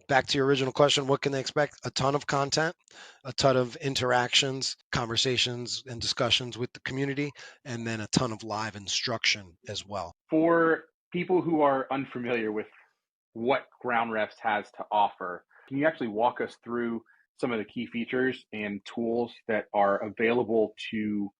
Back to your original question, what can they expect? A ton of content, a ton of interactions, conversations, and discussions with the community, and then a ton of live instruction as well. For people who are unfamiliar with what Ground Refs has to offer, can you actually walk us through some of the key features and tools that are available to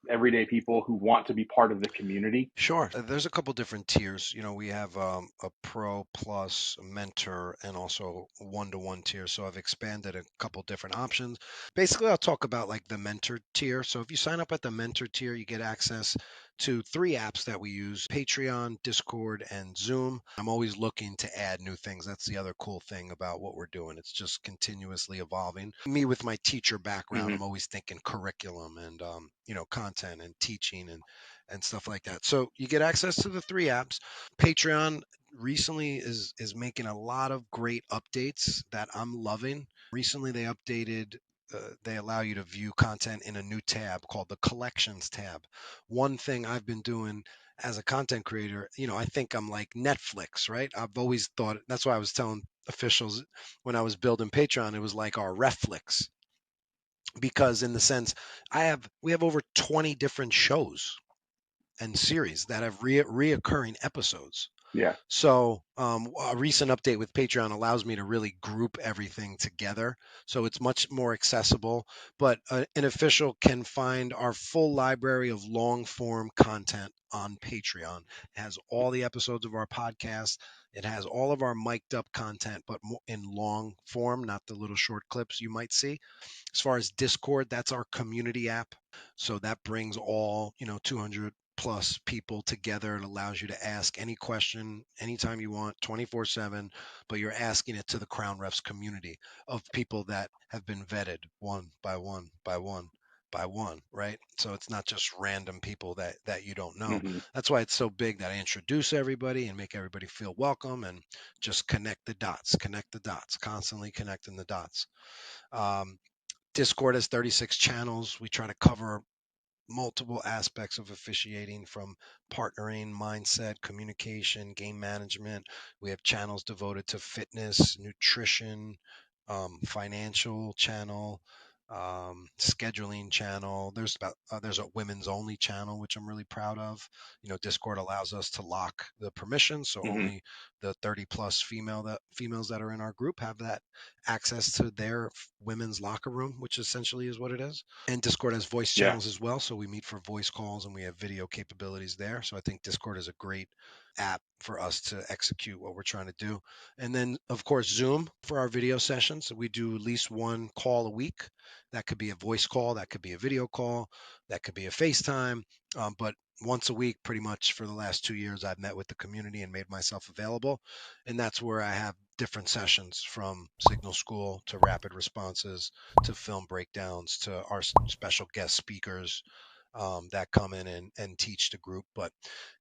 everyday people who want to be part of the community? Sure. There's a couple different tiers. We have a pro plus, a mentor, and also one-to-one tier. So I've expanded a couple different options. Basically, I'll talk about like the mentor tier. So if you sign up at the mentor tier, you get access to three apps that we use: Patreon, Discord, and Zoom. I'm always looking to add new things. That's the other cool thing about what we're doing. It's just continuously evolving. Me with my teacher background, Mm-hmm. I'm always thinking curriculum and content and teaching and stuff like that. So you get access to the three apps. Patreon recently is making a lot of great updates that I'm loving. Recently they updated they allow you to view content in a new tab called the collections tab. One thing I've been doing as a content creator, I think I'm like Netflix, right? I've always thought that's why I was telling officials when I was building Patreon, it was like our Reflix because in the sense we have over 20 different shows and series that have reoccurring episodes. Yeah. So a recent update with Patreon allows me to really group everything together, so it's much more accessible. But an official can find our full library of long form content on Patreon. It has all the episodes of our podcast. It has all of our mic'd up content, but in long form, not the little short clips you might see. As far as Discord, that's our community app. So that brings all, 200 plus people together. It allows you to ask any question anytime you want, 24/7, but you're asking it to the Crown Refs community of people that have been vetted one by one by one by one, right? So it's not just random people that you don't know. Mm-hmm. That's why it's so big that I introduce everybody and make everybody feel welcome and just connect the dots, constantly connecting the dots. Um, Discord has 36 channels. We try to cover multiple aspects of officiating from partnering, mindset, communication, game management. We have channels devoted to fitness, nutrition, financial channel, scheduling channel. There's a women's only channel, which I'm really proud of. Discord allows us to lock the permissions, so Mm-hmm. only the 30 plus females that are in our group have that access to their women's locker room, which essentially is what it is. And Discord has voice Yeah. channels as well. So we meet for voice calls and we have video capabilities there. So I think Discord is a great app for us to execute what we're trying to do. And then, of course, Zoom for our video sessions. So we do at least one call a week. That could be a voice call, that could be a video call, that could be a FaceTime. But once a week, pretty much for the last 2 years, I've met with the community and made myself available. And that's where I have different sessions from Signal School to rapid responses to film breakdowns to our special guest speakers that come in and teach the group. But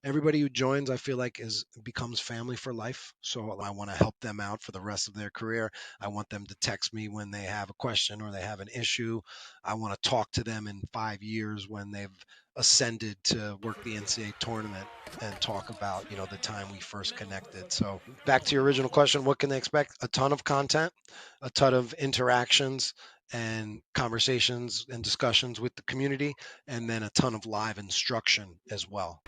everybody who joins, I feel like, is becomes family for life. So I want to help them out for the rest of their career. I want them to text me when they have a question or they have an issue. I want to talk to them in 5 years when they've ascended to work the NCAA tournament and talk about the time we first connected. So back to your original question, what can they expect? A ton of content, a ton of interactions and conversations and discussions with the community, and then a ton of live instruction as well.